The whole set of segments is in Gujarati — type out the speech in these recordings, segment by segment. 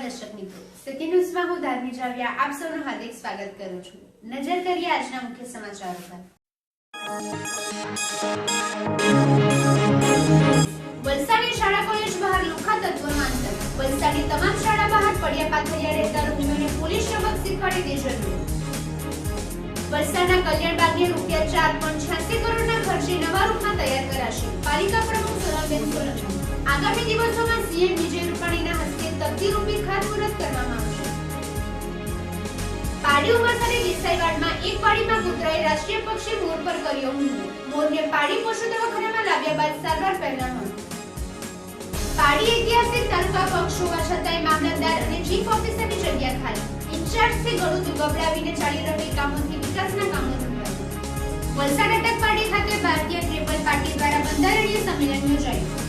નમસ્કાર દર્શક મિત્રો, સિટી ન્યૂઝમાં હું ધાર્મી જાવિયા આપ સૌનું હાર્દિક સ્વાગત કરું છું। નજર કરીએ આજના મુખ્ય સમાચારો પર। વલસાડની શાળા કોલેજ બહાર લુખ્ખા તત્વોનો આતંક। વલસાડની તમામ શાળા બહાર પડ્યા પાથરિયા રહેતા રૂમિયોને પોલીસ સબક શીખવાડી દે જરૂર। વલસાડના કલ્યાણબાગને ₹4.86 કરોડના ખર્ચે નવા રૂપમાં તૈયાર કરાશે। પાલિકા પ્રમુખ સોનલબેન સોલંકી। આગામી દિવસોમાં સીએમ વિજય રૂપાણીના હસ્તે તકતીરૂપી ખાતમુહૂર્ત કરવામાં આવશે। પાડી ઉમરસાની દેસાઈવાડમાં એક પાડીમાં કૂતરાએ રાષ્ટ્રીય પક્ષી મોર પર કર્યો હુમલો। મોરને પાડી પશુ દવાખાનામાં લાવ્યા બાદ સારવાર પહેલા મોત। પાડી ઐતિહાસિક તાલુકા પક્ષ હોવા છતાંય મામલતદાર અને ચીફ ઓફિસરની જગ્યા ખાલી। ઇન્ચાર્જથી ગળું દુબળાવીને ચાલી રહેલી કામોથી વિકાસના કામો રોકાયા। વલસાડ અટકપાડી ખાતે ભારતીય ટ્રિપલ પાર્ટી દ્વારા બંધારણીય સંમેલન યોજાયું।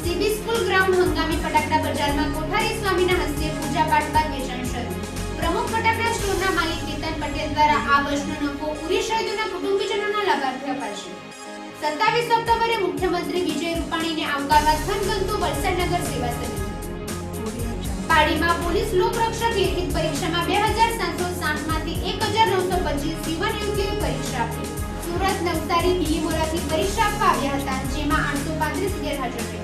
સીબી સ્કૂલ ગ્રાઉન્ડ હંગામી ફટાકડા બજારમાં કોઠારી સ્વામીના હસ્તે પૂજા પાઠ બાદ વેચાણ શરૂ। પ્રમુખ ફટાકડા સ્ટોરના માલિક કેતન પટેલ દ્વારા આ વર્ષનો નફો ઉરી શહીદોના કુટુંબીજનોના લાભાર્થે અપાશે। 27 ઓક્ટોબરે મુખ્યમંત્રી વિજય રૂપાણીને આવકારવા થનગનતું વલસાડ નગર સેવા સમિતિ। પાડીમાં પોલીસ લોકરક્ષક લેખિત પરીક્ષામાં 2760 માંથી 1925 યુવાન યુવતીઓએ પરીક્ષા આપી। સુરત, નવસારી, બિલીમોરાથી પરીક્ષા આપવા આવ્યા હતા, જેમાં 835 ગેરહાજર રહ્યા।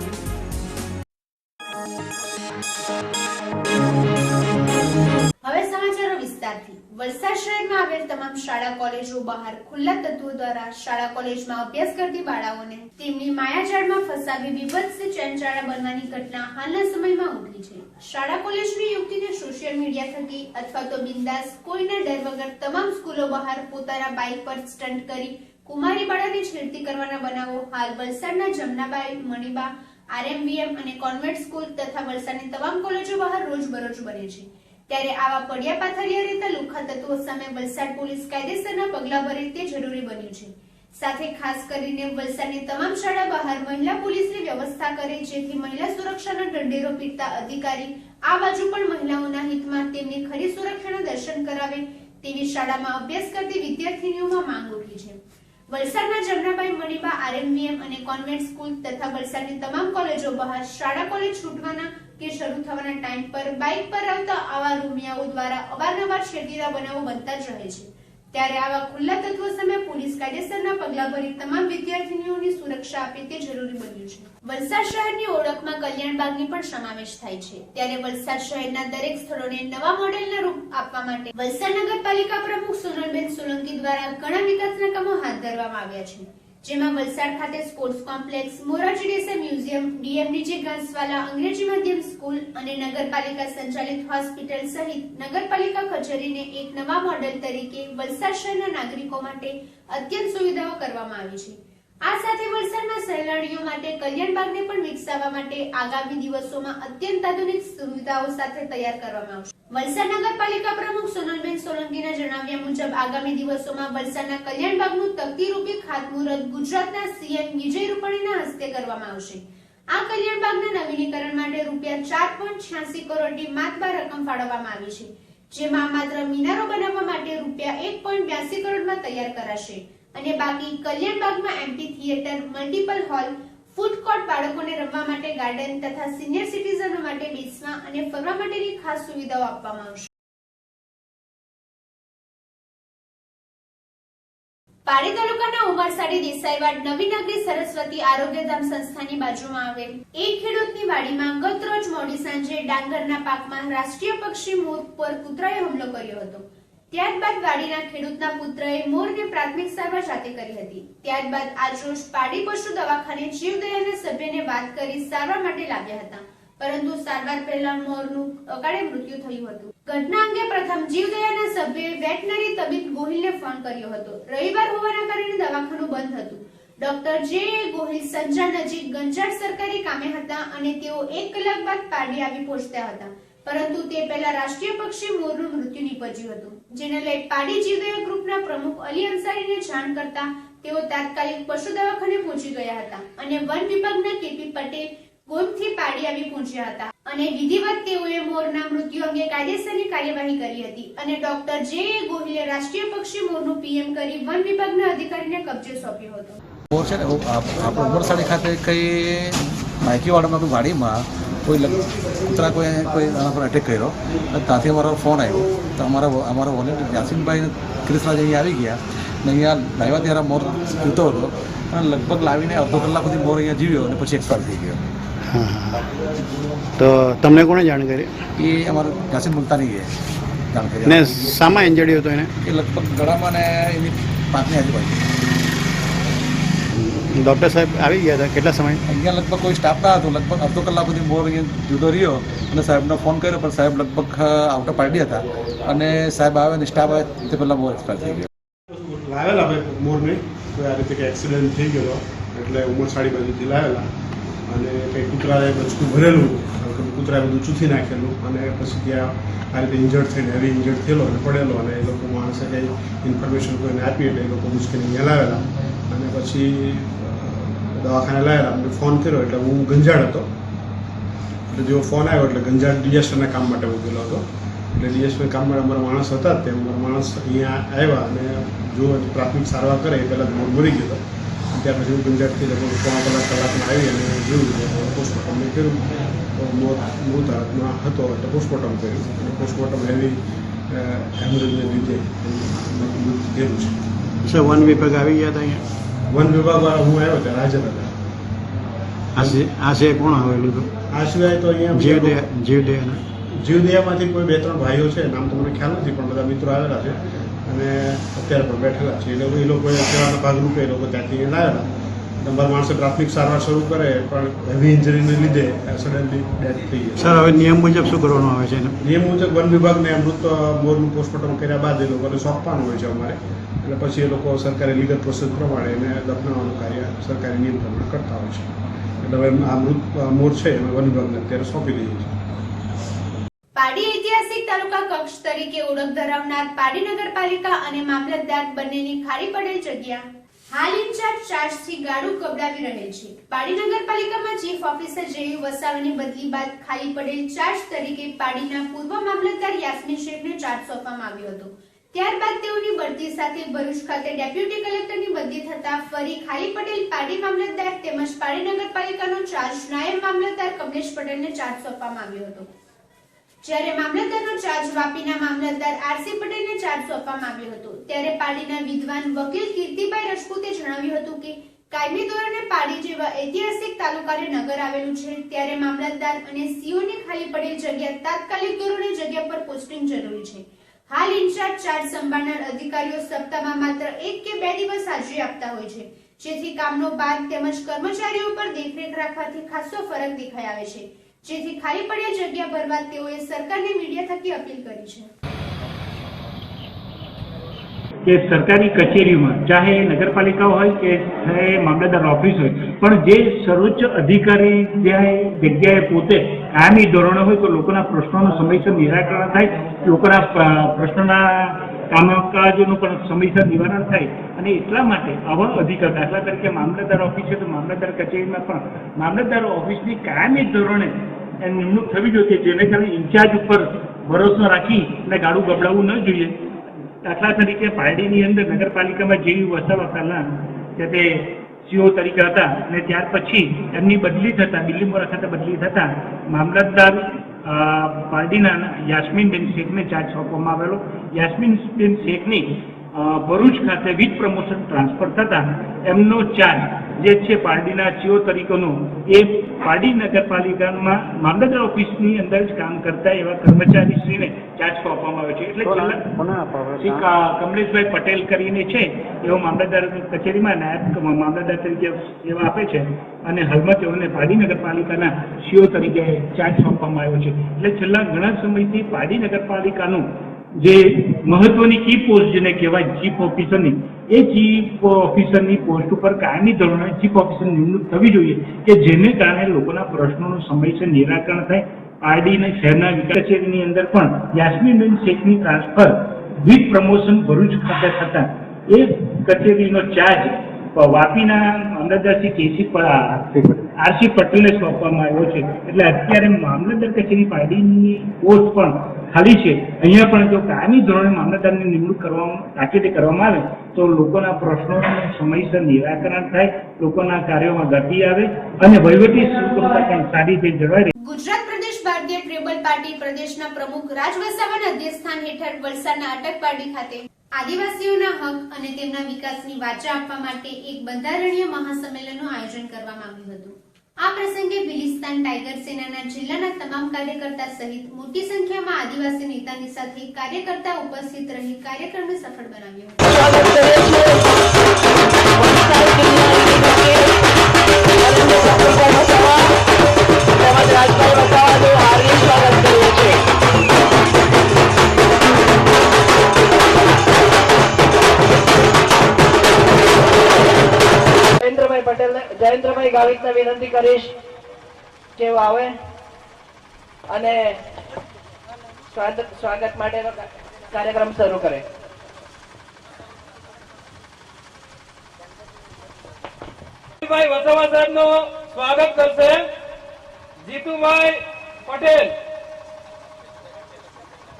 હવે સમાચારો વિસ્તારથી। વલસાડ શહેરમાં આવેલ તમામ શાળા કોલેજો બહાર ખુલ્લા તત્વો દ્વારા શાળા કોલેજમાં અભ્યાસ કરતી બાળાઓને તેમની માયાજાળમાં ફસાવી બીભત્સ ચેનચાળા બનવાની ઘટના હાલના સમયમાં ઉઠી છે। શાળા કોલેજની યુવતીને સોશિયલ મીડિયા થકી અથવા તો બિંદાસ કોઈના ડર વગર તમામ સ્કૂલો બહાર પોતાના બાઇક પર સ્ટન્ટ કરી કુમારી બાળાને છેડતી કરવાના બનાવો હાલ વલસાડના જમનાબાઈ, મણિબા, આરએમવીએમ અને કોન્વેન્ટ સ્કૂલ તથા વલસાડની તમામ કોલેજો બહાર રોજબરોજ બને છે। ત્યારે આવા પડ્યા પાથરિયા રહેતા લુખ્ખા તત્વો સામે વલસાડ પોલીસ કાયદેસરના પગલાં ભરે તે જરૂરી બન્યું છે। સાથે ખાસ કરીને વલસાડની તમામ શાળા બહાર મહિલા પોલીસની વ્યવસ્થા કરે, જેથી મહિલા સુરક્ષાનો ઢંઢેરો પીટતા અધિકારી આ બાજુ પણ મહિલાઓના હિતમાં તેમની ખરી સુરક્ષાના દર્શન કરાવે તેવી શાળામાં અભ્યાસ કરતી વિદ્યાર્થીનીઓમાં માંગ ઉઠી છે। વલસાડના જમનાબાઈ, મણિબા, આરએમવીએમ અને કોન્વેન્ટ સ્કૂલ તથા વલસાડની તમામ કોલેજો બહાર શાળા કોલેજ છૂટવાના કે શરૂ થવાના ટાઈમ પર બાઇક પર આવતા આવા રૂમિયાઓ દ્વારા અવારનવાર છેડતીના બનાવો બનતા જ રહે છે। ત્યારે આવા ખુલ્લા તત્વો સામે પોલીસ કાયદેસરના પગલાં ભરી તમામ વિદ્યાર્થીનીઓની સુરક્ષા આપે તે જરૂરી બન્યું છે। વલસાડ શહેરની ઓળખમાં કલ્યાણબાગની પણ સમાવેશ થાય છે। ત્યારે વલસાડ શહેરના દરેક સ્થળોને નવા મોડેલના રૂપ આપવા માટે વલસાડ નગરપાલિકા પ્રમુખ સોનલબેન સોલંકી દ્વારા ઘણા વિકાસના કામો હાથ ધરવામાં આવ્યા છે, જેમાં વલસાડ ખાતે sports complex, Morarji Desai museum, DMDJ Ghaswala અંગ્રેજી માધ્યમ સ્કૂલ અને નગરપાલિકા સંચાલિત હોસ્પિટલ સહિત નગરપાલિકા કચેરીને એક નવા મોડેલ તરીકે વલસાડ શહેરના નાગરિકો માટે અત્યંત સુવિધાઓ કરવામાં આવી છે। આ સાથે વલસાડના સહેલાણીઓ માટે કલ્યાણબાગને પણ વિકસાવવા માટે આગામી દિવસોમાં અત્યંત આધુનિક સુવિધાઓ સાથે તૈયાર કરવામાં આવશે। વલસાડ નગરપાલિકા પ્રમુખ સોનલબેન સોલંકીના જણાવ્યા મુજબ આગામી દિવસોમાં વલસાડના કલ્યાણબાગનું તકતીરૂપી ખાતમુહૂર્ત ગુજરાતના સીએમ વિજય રૂપાણીના હસ્તે કરવામાં આવશે। આ કલ્યાણબાગના નવીનીકરણ માટે ₹4.86 કરોડની માતબાર રકમ ફાળવવામાં આવી છે, જેમાં માત્ર મિનારો બનાવવા માટે ₹1.82 કરોડમાં તૈયાર કરાશે અને બાકી કલ્યાણબાગમાં amphitheatre, multiple hall, food court, બાળકોને રમવા માટે ગાર્ડન તથા સિનિયર સિટીઝનો માટે બેસવા અને ફરવા માટેની ખાસ સુવિધાઓ આપવામાં આવશે। પાડી તાલુકાના ઉમરસાડી દેસાઈવાડ નવી નગરી સરસ્વતી આરોગ્યધામ સંસ્થાની બાજુમાં આવેલ એક ખેડૂતની વાડીમાં ગત રોજ મોડી સાંજે ડાંગરના પાકમાં રાષ્ટ્રીય પક્ષી મોર પર કૂતરાએ હુમલો કર્યો હતો। ત્યારબાદ વાડીના ખેડૂતના પુત્રએ મોરને પ્રાથમિક સારવાર જાતે કરી હતી। ત્યારબાદ આજરોજ પાડી પશુ દવાખાને જીવદયાના સભ્યને વાત કરી સારવાર માટે લાવ્યા હતા, પરંતુ સારવાર પહેલા મોરનું અકાળે મૃત્યુ થયું હતું। ઘટના અંગે પ્રથમ જીવદયાના સભ્યએ વેટનરી તબીબ ગોહિલને ફોન કર્યો હતો। રવિવાર હોવાના કારણે દવાખાનું બંધ હતું। ડોક્ટર જે ગોહિલ સંજા નજીક ગંજાડ સરકારી કામે હતા અને તેઓ 1 કલાક બાદ પાડી આવી પહોંચ્યા હતા, પરંતુ તે પહેલા રાષ્ટ્રીય પક્ષી મોરનું મૃત્યુ નીપજ્યું હતું, જેને લઈ પાડી જીવદયા ગ્રુપના પ્રમુખ અલી અંસારીને જાણ કરતા તેઓ તાત્કાલિક પશુ દવાખાને પહોંચી ગયા હતા અને વન વિભાગના કેપી પટેલ ગોમથી પાડી આવી પહોંચ્યા હતા અને વિધિવત તેઓએ મોરના મૃત્યુ અંગે કાયદેસરની કાર્યવાહી કરી હતી અને ડોક્ટર જે ગોહિલે રાષ્ટ્રીય પક્ષી મોરનું પીએમ કરી વન વિભાગના અધિકારીને કબજે સોંપ્યો હતો। આપણે ઉમરસાડી ખાતે કઈ માઇકીવાડામાં વાડીમાં કોઈ કૂતરા કોઈ એના પર અટેક કર્યો અને ત્યાંથી અમારો ફોન આવ્યો તો અમારા વોલેન્ટિયર યાસીનભાઈ ક્રિષ્નાજ અહીંયા આવી ગયા ને અહીંયા લાવ્યા ત્યારે મોર જીવતો હતો અને લગભગ લાવીને અડધો કલાક સુધી મોર અહીંયા જીવ્યો અને પછી એક્સપાયર થઈ ગયો. હા, તો તમને કોણે જાણ કરી? એ અમારું યાસીન મુલતાની જાણ કરી. ને શામાં ઇન્જરી હતો એને? એ લગભગ ગળામાં ને એની પાંચની આજુબાજુ. ડૉક્ટર સાહેબ આવી ગયા હતા કેટલા સમય? અહીંયા લગભગ કોઈ સ્ટાફ ના હતો. લગભગ અડધો કલાક સુધી મોર અહીંયા જુદો રહ્યો અને સાહેબનો ફોન કર્યો પણ સાહેબ લગભગ આઉટ ઓફ પાર્ટી હતા અને સાહેબ આવે ને સ્ટાફ આવે તે પહેલાં મોર એક્સપાયર થઈ ગયો. લાવેલા ભાઈ મોરને કોઈ આ રીતે કંઈ એક્સિડન્ટ થઈ ગયો એટલે ઉમરસાડી બાજુથી લાવેલા અને કંઈ કૂતરાએ બચકું ભરેલું કૂતરાએ બધું ચૂથી નાખેલું અને પછી ત્યાં આ રીતે ઇન્જર્ડ થઈને હેવી ઇન્જર્ડ થયેલો અને પડેલો અને એ લોકો માણસે કંઈ ઇન્ફોર્મેશન કોઈને આપી એટલે એ લોકો મુશ્કેલી અહીંયા લાવેલા અને પછી દવાખાને લાવેલા મને ફોન કર્યો એટલે હું ગંજાડ હતો એટલે જેવો ફોન આવ્યો એટલે ગંજાડ ડીએસના કામ માટે હું ગયેલો હતો એટલે ડીએસના કામ માટે અમારા માણસ હતા તે અમારા માણસ અહીંયા આવ્યા અને જો પ્રાથમિક સારવાર કરે એ પહેલાં મોર મરી ગયો હતો. ત્યાર પછી હું ગંજાડથી લગભગ પોણા કલાકમાં આવી અને જોયું પોસ્ટમોર્ટમ કર્યું તો મૃત હાલતમાં હતો એટલે પોસ્ટમોર્ટમ કર્યું અને પોસ્ટમોર્ટમ હેવી હેમરેજને લીધે મૃત્યુ થયેલું છે. સર વન વિભાગ આવી ગયા હતા અહીંયા? વન વિભાગવાળા હું આવ્યો ત્યારે હાજર હતા. આ છે કોણ આવેલું હતું? આ સિવાય તો અહીંયા જીવદયાના જીવદયામાંથી કોઈ 2-3 ભાઈઓ છે, નામ તો મને ખ્યાલ નથી પણ બધા મિત્રો આવેલા છે અને અત્યારે પણ બેઠેલા છે. એટલે એ લોકોએ સેવાના ભાગરૂપે એ લોકો ત્યાંથી લાવેલા. તમારા માણસે પ્રાથમિક સારવાર શરૂ કરે પણ હેવી ઇન્જરીને લીધે સડનલી ડેથ થઈ ગઈ. સર હવે નિયમ મુજબ શું કરવાનું આવે છે એને? નિયમ મુજબ વન વિભાગને મૃત મોરનું પોસ્ટમોર્ટમ કર્યા બાદ એ લોકોને સોંપવાનું હોય છે અમારે એટલે પછી એ લોકો સરકારી લીગલ પ્રોસેસ પ્રમાણે એને દફનાવવાનું કાર્ય સરકારી નિયમ પ્રમાણે કરતા હોય છે. એટલે હવે આ મૃત મોર છે અમે વન વિભાગને અત્યારે સોંપી દઈએ છીએ. પાડી ઐતિહાસિક તાલુકા કક્ષ તરીકે ઓળખ ધરાવનાર પાડી નગરપાલિકા અને મામલતદાર બંનેની ખાલી પડેલ જગ્યા હાલ ઇન્ચાર્જ ચાર્જથી ગાડું કબડાવી રહેલ છે. પાડી નગરપાલિકામાં ચીફ ઓફિસર જેયુ વસાવાની બદલી બાદ ખાલી પડેલ ચાર્જ તરીકે પાડીના પૂર્વ મામલતદાર યાસ્મીન શેખને ચાર્જ સોંપવામાં આવ્યો હતો. ત્યારબાદ તેઓની બઢતી સાથે ભરૂચ ખાતે ડેપ્યુટી કલેક્ટરની બદલી થતા ફરી ખાલી પડેલ પાડી મામલતદાર તેમજ પાડી નગરપાલિકાનો ચાર્જ નાયબ મામલતદાર કમલેશ પટેલને ચાર્જ સોંપવામાં આવ્યો હતો. જ્યારે મામલતદારનો ચાર્જ વાપીના મામલતદાર આરસી પટેલને ચાર્જ સોંપવામાં આવ્યો હતો. ત્યારે પાડીના વિદ્વાન વકીલ કીર્તિભાઈ રાજપૂતે જણાવ્યું હતું કે કાયમી ધોરણે પાડી જેવા ઐતિહાસિક તાલુકાને નગર આવેલું છે ત્યારે મામલતદાર અને સીઓની ખાલી પડેલ જગ્યા તાત્કાલિક ધોરણે જગ્યા પર પોસ્ટિંગ જરૂરી છે. હાલ ઇન્ચાર્જ ચાર્જ સંભાળનાર અધિકારીઓ સપ્તાહમાં માત્ર 1 કે 2 દિવસ હાજરી આપતા હોય છે, જેથી કામનો ભાર તેમજ કર્મચારીઓ પર દેખરેખ રાખવાથી ખાસો ફરક દેખાઈ આવે છે. જેથી ખાલી પડેલ જગ્યા ભરવા તેઓએ સરકારને મીડિયા થકી અપીલ કરી છે કે સરકારી કચેરીમાં ચાહે નગરપાલિકા હોય કે મામલતદાર ઓફિસ હોય પણ જે સર્વોચ્ચ અધિકારી જગ્યાએ પોતે કાયમી ધોરણે હોય તો લોકોના પ્રશ્નોનું સમયસર નિરાકરણ થાય, લોકોના પ્રશ્નોના કામકાજોનું પણ સમયસર નિવારણ થાય અને એટલા માટે આવા અધિકાર દાખલા તરીકે મામલતદાર ઓફિસ છે તો મામલતદાર કચેરીમાં પણ મામલતદાર ઓફિસની કાયમી ધોરણે નિમણૂક થવી જોઈએ જેને કારણે ઇન્ચાર્જ ઉપર ભરોસો રાખી અને ગાડું ગબડાવવું ન જોઈએ. દાખલા તરીકે પારડીની અંદર નગરપાલિકામાં જેવી વસાવા પહેલાં કે તે સીઓ તરીકે હતા અને ત્યાર પછી એમની બદલી થતાં દિલ્હી ખાતે બદલી થતાં મામલતદાર પારડીના યાસ્મીનબેન શેખને ચાર્જ સોંપવામાં આવેલો. યાસ્મીનબેન શેખની ભરૂચ ખાતે વિથ પ્રમોશન ટ્રાન્સફર થતાં એમનો ચાર્જ જે છે પારડીના સીઓ તરીકેનો એ પારડી નગરપાલિકામાં મામલતદાર ઓફિસની અંદર જ કામ કરતા એવા કર્મચારીશ્રીને ચાર્જ સોંપવામાં આવ્યો છે. એટલે કમલેશભાઈ પટેલ કરીને છે એવો મામલતદાર કચેરીમાં નાયબ મામલતદાર તરીકે સેવા આપે છે અને હાલમાં તેઓને પારડી નગરપાલિકાના સીઓ તરીકે ચાર્જ સોંપવામાં આવ્યો છે. એટલે છેલ્લા ઘણા સમયથી પારડી નગરપાલિકાનું જે મહત્વની કી પોસ્ટ જેને કહેવાય ચીફ ઓફિસરની એ ચીફ ઓફિસરની પોસ્ટ ઉપર કાયમી ધોરણે ચીફ ઓફિસરની નિમણૂક થવી જોઈએ કે જેને કારણે લોકોના પ્રશ્નોનું સમયસર નિરાકરણ થાય. પારડીના શહેરના વિકાસ કચેરીની અંદર પણ યાસ્મીનબેન શેખની ટ્રાન્સફર વિથ પ્રમોશન ભરૂચ ખાતે થતાં એ કચેરીનો ચાર્જ વાપીના મામલતદાર શ્રી કેસી આરસી પટેલને સોંપવામાં આવ્યો છે. એટલે અત્યારે મામલતદાર કચેરી પારડીની પોસ્ટ પણ ખાલી છે. અહીંયા પણ જો કાયમી ધોરણે મામલતદારની નિમણૂક તાકીદે કરવામાં આવે તો લોકોના પ્રશ્નોનું સમયસર નિરાકરણ થાય, લોકોના કાર્યોમાં ગતિ આવે અને વહીવટી શૃંખલા પણ સારી રીતે જળવાઈ રહે. ગુજરાત પાર્ટી પ્રદેશના પ્રમુખ રાજ વસાવાના અધ્યક્ષસ્થાન હેઠળ વલસાડના અટકપાડી ખાતે આદિવાસીઓના હક અને તેમના વિકાસની વાચા આપવા માટે એક બંધારણીય મહાસંમેલનનું આયોજન કરવામાં આવ્યું હતું. આ પ્રસંગે બિલિસ્તાન ટાઈગર સેનાના જિલ્લાના તમામ કાર્યકર્તા સહિત મોટી સંખ્યામાં આદિવાસી નેતાની સાથે કાર્યકર્તા ઉપસ્થિત રહી કાર્યક્રમને સફળ બનાવ્યો હતો. જયેન્દ્રભાઈ ગાવિતને વિનંતી કરીશ કે આવે અને સ્વાગત માટેનો કાર્યક્રમ શરૂ કરે. ભાઈ વસાવા સાહેબનું સ્વાગત કરશે જીતુભાઈ પટેલ,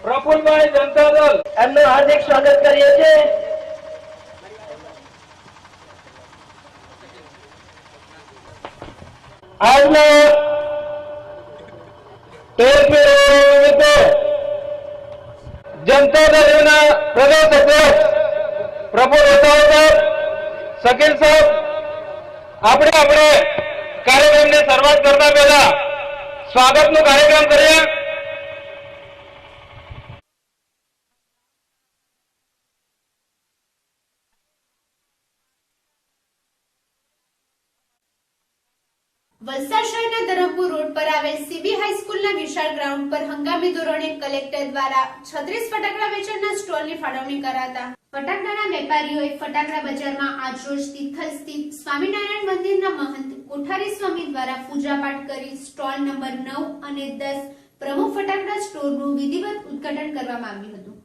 પ્રફુલભાઈ જનતા દળ, એમનું હાર્દિક સ્વાગત કરીએ છીએ. આજના 13મી નિમિત્તે જનતા દળના પ્રદેશ અધ્યક્ષ પ્રફુલ વસાવા સાહેબ, શકીલ સાહેબ, આપણે કાર્યક્રમની શરૂઆત કરતા પહેલા સ્વાગતનો કાર્યક્રમ કરીએ. વલસાડ શહેરના ધરમપુર રોડ પર આવેલ સીબી હાઈસ્કૂલના વિશાળ ગ્રાઉન્ડ પર હંગામી ધોરણે કલેક્ટર દ્વારા 36 ફટાકડા વેચાણના સ્ટોલની ફાળવણી કરાતા ફટાકડાના વેપારીઓએ ફટાકડા બજારમાં આજરોજ તિથલ સ્થિત સ્વામિનારાયણ મંદિરના મહંત કોઠારી સ્વામી દ્વારા પૂજાપાઠ કરી સ્ટોલ નંબર 9 અને 10 પ્રમુખ ફટાકડા સ્ટોરનું વિધિવત ઉદ્ઘાટન કરવામાં આવ્યું હતું.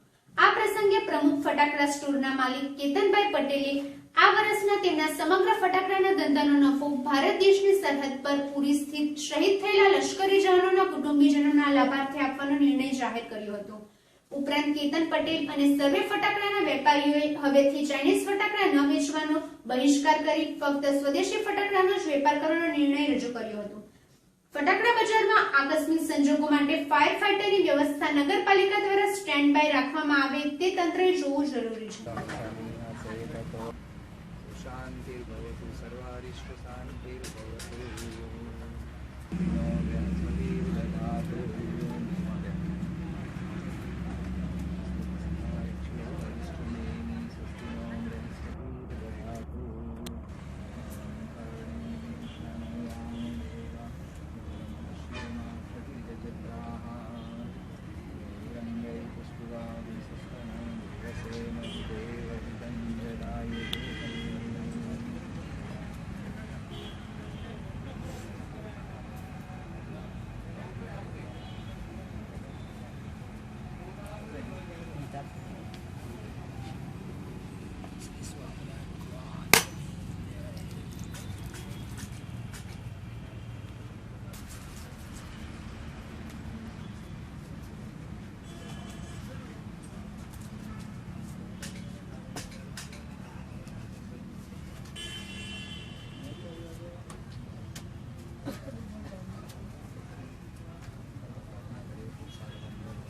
આ પ્રસંગે પ્રમુખ ફટાકડા સ્ટોરના માલિક કેતનભાઈ પટેલે આ વર્ષના તેમના સમગ્ર ફટાકડાના ધંધાનો નફો ભારત દેશની સરહદ પર પૂરી સ્થિત શહીદ થયેલા લશ્કરી જવાનોના કુટુંબીજનોના લાભાર્થે આપવાનો નિર્ણય જાહેર કર્યો હતો. ઉપરાંત કેતન પટેલ અને સર્વે ફટાકડાના વેપારીઓએ હવેથી ચાઇનીઝ ફટાકડા ન વેચવાનો બહિષ્કાર કરી ફક્ત સ્વદેશી ફટાકડાનો જ વેપાર કરવાનો નિર્ણય રજૂ કર્યો હતો. ફટાકડા બજારમાં આકસ્મિક સંજોગો માટે ફાયર ફાઈટરની વ્યવસ્થા નગરપાલિકા દ્વારા સ્ટેન્ડ બાય રાખવામાં આવે તે તંત્રએ જોવું જરૂરી છે. शांतिर्भवतु सर्वारिष्ट शांतिर्भवतु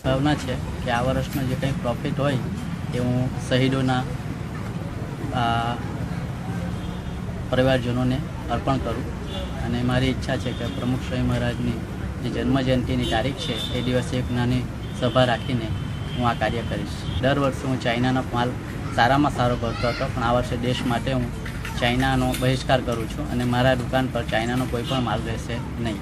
ભાવના છે કે આ વર્ષનો જે કંઈ પ્રોફિટ હોય એ હું શહીદોના પરિવારજનોને અર્પણ કરું અને મારી ઈચ્છા છે કે પ્રમુખ સ્વામી મહારાજની જે જન્મજયંતિની તારીખ છે એ દિવસે એક નાની સભા રાખીને હું આ કાર્ય કરીશ. દર વર્ષે હું ચાઇનાનો માલ સારામાં સારો ભરતો હતો, પણ આ વર્ષે દેશ માટે હું ચાઇનાનો બહિષ્કાર કરું છું અને મારા દુકાન પર ચાઇનાનો કોઈ પણ માલ રહેશે નહીં.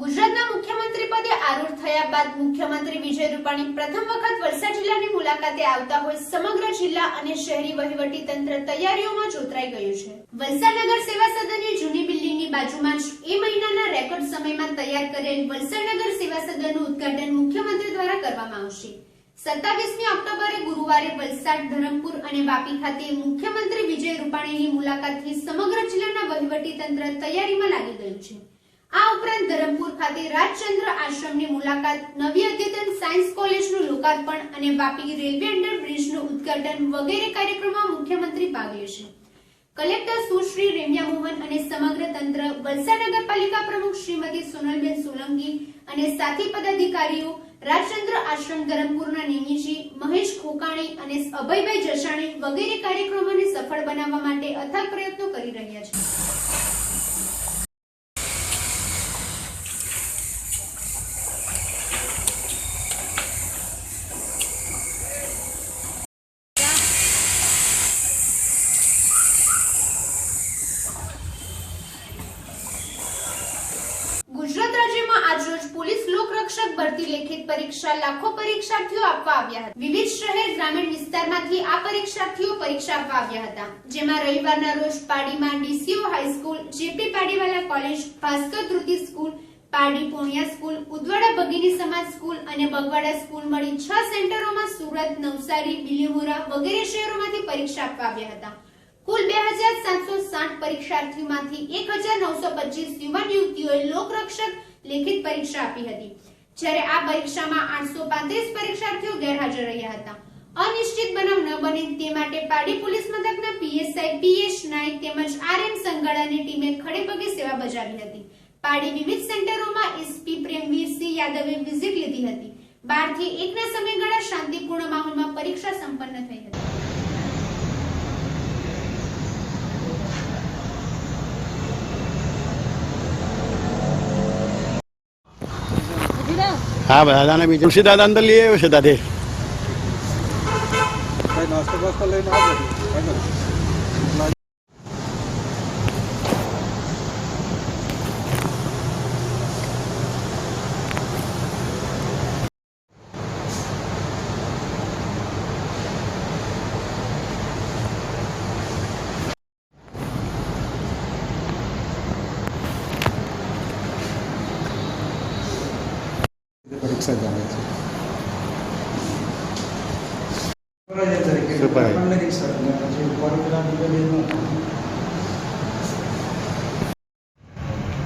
ગુજરાતના મુખ્યમંત્રી પદે આરૂઢ થયા બાદ મુખ્યમંત્રી વિજય રૂપાણી પ્રથમ વખત વલસાડ જિલ્લાની મુલાકાતે આવતા હોય સમગ્ર જિલ્લા અને શહેરી વહીવટી તંત્ર તૈયારીઓમાં જોતરાઈ ગયું છે. વલસાડ નગર સેવા સદનની જૂની બિલ્ડિંગની બાજુમાં જ એ મહિનાના રેકોર્ડ સમયમાં તૈયાર કરેલ વલસાડ નગર સેવા સદનનું ઉદ્ઘાટન મુખ્યમંત્રી દ્વારા કરવામાં આવશે. 27મી ઓક્ટોબરે ગુરુવારે વલસાડ, ધરમપુર અને વાપી ખાતે મુખ્યમંત્રી વિજય રૂપાણીની મુલાકાતથી સમગ્ર જિલ્લાના વહીવટી તંત્ર તૈયારીમાં લાગી ગયું છે. આ ઉપરાંત ધરમપુર ખાતે રાજચંદ્ર આશ્રમની મુલાકાત, નવી અદ્યતન સાયન્સ કોલેજનું લોકાર્પણ અને વાપી રેલવે અંડરબ્રિજનું ઉદ્ઘાટન વગેરે કાર્યક્રમમાં મુખ્યમંત્રી ભાગ લેશે. કલેક્ટર સુશ્રી રેમ્યા મોહન અને સમગ્ર તંત્ર, વલસાડ નગરપાલિકા પ્રમુખ શ્રીમતી સોનલબેન સોલંકી અને સાથી પદાધિકારીઓ, રાજચંદ્ર આશ્રમ ધરમપુરના નેમીજી, મહેશ ખોકાણી અને અભયભાઈ જસાણી વગેરે કાર્યક્રમોને સફળ બનાવવા માટે અથાગ પ્રયત્નો કરી રહ્યા છે. ગુજરાત રાજ્યમાં આજરોજ પોલીસ લોકરક્ષક ભરતી લેખિત પરીક્ષા લાખો પરીક્ષાર્થીઓ આપવા આવ્યા હતા. વિવિધ શહેર ગ્રામીણ વિસ્તારમાંથી આ પરીક્ષાર્થીઓ પરીક્ષા આપવા આવ્યા હતા, જેમાં રવિવારના રોજ પાડીમાં DCO high school, JP Padiwala college, Bhaskar Dhruti school, Padi Poniya school, Udvada ભગીની સમાજ સ્કૂલ અને બગવાડા સ્કૂલ મળી 6 સેન્ટરોમાં સુરત, નવસારી, બિલીમોરા વગેરે શહેરોમાંથી પરીક્ષા આપવા આવ્યા હતા. કુલ 2760 પરીક્ષાર્થીઓમાંથી 1925 યુવાન યુવતીઓએ લોકરક્ષક લેખિત પરીક્ષા આપી હતી, જ્યારે આ પરીક્ષામાં 835 પરીક્ષાર્થીઓ ગેરહાજર રહ્યા હતા. અનિશ્ચિત બનાવ ન બને તે માટે પાડી પોલીસ મથકના પીએસઆઈ પીએસ નાયક તેમજ આરએમ સંગાડાની ટીમે ખડેપગે સેવા બજાવી હતી. પાડી વિવિધ સેન્ટરોમાં એસપી પ્રેમવીરસિંહ યાદવે વિઝિટ લીધી હતી. 12 થી 1 ના સમયગાળા શાંતિપૂર્ણ માહોલમાં પરીક્ષા સંપન્ન થઈ હતી. હા દાદાને બીજું તુલસી દાદા અંદર લઈ આવ્યો છે દાદે. નાસ્તો બાસ્તો લઈને આવજો. પરીક્ષા ચાલે છે.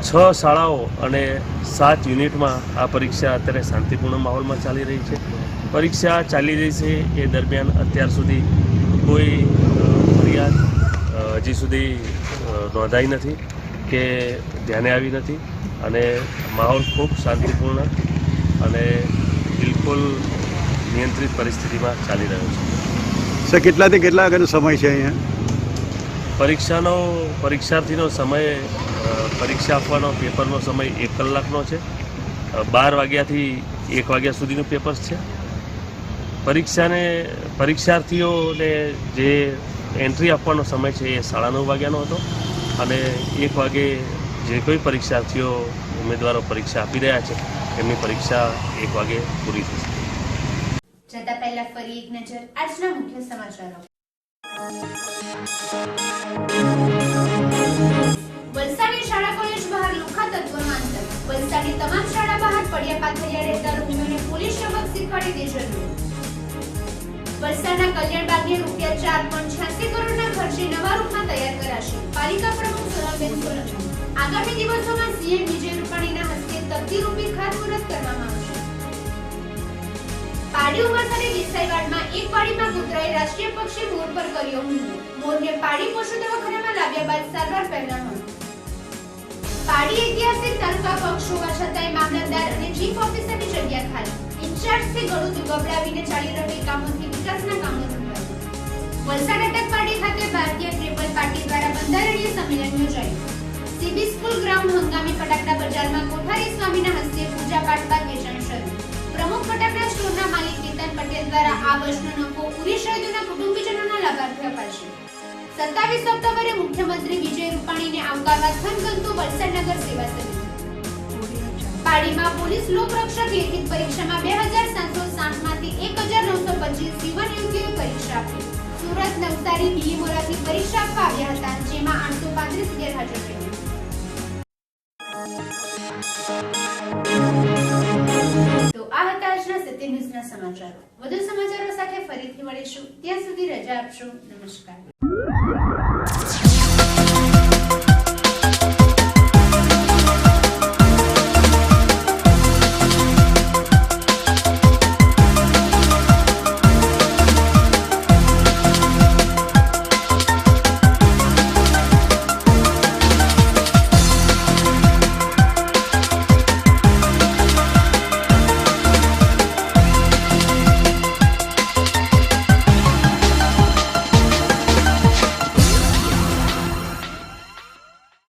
છ શાળાઓ અને 7 યુનિટમાં આ પરીક્ષા અત્યારે શાંતિપૂર્ણ માહોલમાં ચાલી રહી છે. પરીક્ષા ચાલી રહી છે એ દરમિયાન અત્યાર સુધી કોઈ ફરિયાદ હજી સુધી નોંધાઈ નથી કે ધ્યાને આવી નથી અને માહોલ ખૂબ શાંતિપૂર્ણ અને બિલકુલ નિયંત્રિત પરિસ્થિતિમાં ચાલી રહ્યો છે. સર કેટલાથી કેટલા વાગ્યાનો સમય છે અહીંયા? પરીક્ષાર્થીનો સમય, પરીક્ષા આપવાનો પેપરનો સમય 1 કલાકનો છે. 12 વાગ્યાથી 1 વાગ્યા સુધીનું પેપર છે. પરીક્ષાર્થીઓને જે એન્ટ્રી આપવાનો સમય છે એ 9:30 વાગ્યાનો હતો અને 1 વાગે જે કોઈ પરીક્ષાર્થીઓ ઉમેદવારો પરીક્ષા આપી રહ્યા છે એમની પરીક્ષા 1 વાગે પૂરી થશે. જતા પહેલા ફરી એક નજર આજના મુખ્ય સમાચારો. વલસાડની શાળા કોલેજ બહાર લુખ્ખા તત્વોનો આતંક. વલસાડની તમામ શાળા બહાર પડ્યા પાથરિયા રહેતા રોમિયોને પોલીસ સબક શીખવાડી દે જરૂર. વલસાડના કલ્યાણબાગને ₹4.86 કરોડના ખર્ચે નવા રૂપમાં તૈયાર કરાશે. પાલિકા પ્રમુખ સોનલબેન સોલંકી. આગામી દિવસોમાં સીએમ વિજય રૂપાણીના હસ્તે તકતીરૂપી ખાતમુહૂર્ત કરવામાં આવશે. પાડી ઉમરસાની દેસાઈવાડમાં એક પાડીમાં કૂતરાએ રાષ્ટ્રીય પક્ષી મોર પર કર્યો હુમલો. મોરને પાડી પશુ દવાખાનામાં લાવ્યા બાદ સારવાર પહેલા મોત. પાડી ઐતિહાસિક તાલુકા પક્ષ હોવા છતાંય મામલતદાર અને ચીફ ઓફિસરની જગ્યા ખાલી. ઇન્ચાર્જથી ગળું દુબળાવીને ચાલી રહેલી કામોથી વિકાસના કામો રોકાયા. વલસાડ અટકપાડી ખાતે ભારતીય ટ્રેબલ પાર્ટી દ્વારા બંધારણીય સંમેલન યોજાયું. સીબી સ્કૂલ ગ્રાઉન્ડ હંગામી ફટાકડા બજારમાં કોઠારી સ્વામીના હસ્તે પૂજા પાઠ બાદ વેચાણ શરૂ. પ્રમુખ ફટાકડા સ્ટોરના માલિક કેતન પટેલ દ્વારા આ વર્ષનો નફો પૂરી શહીદોના કુટુંબીજનોના લાભાર્થે અપાશે. 27 ઓક્ટોબરે મુખ્યમંત્રી વિજય રૂપાણીને આવકારવા થનગનતું વલસાડ નગર સેવા સમિતિ. પાડીમાં પોલીસ લોકરક્ષક લેખિત પરીક્ષામાં 2760 માંથી 1925 યુવાન યુવતીઓએ પરીક્ષા આપી. સુરત, નવસારી, બિલીમોરાથી પરીક્ષા આપવા આવ્યા હતા, જેમાં 835 ગેરહાજર રહ્યા. તો આ હતા આજના સત્ય ન્યૂઝના સમાચારો. વધુ સમાચારો સાથે ફરીથી મળીશું. ત્યાં સુધી રજા આપશો. નમસ્કાર.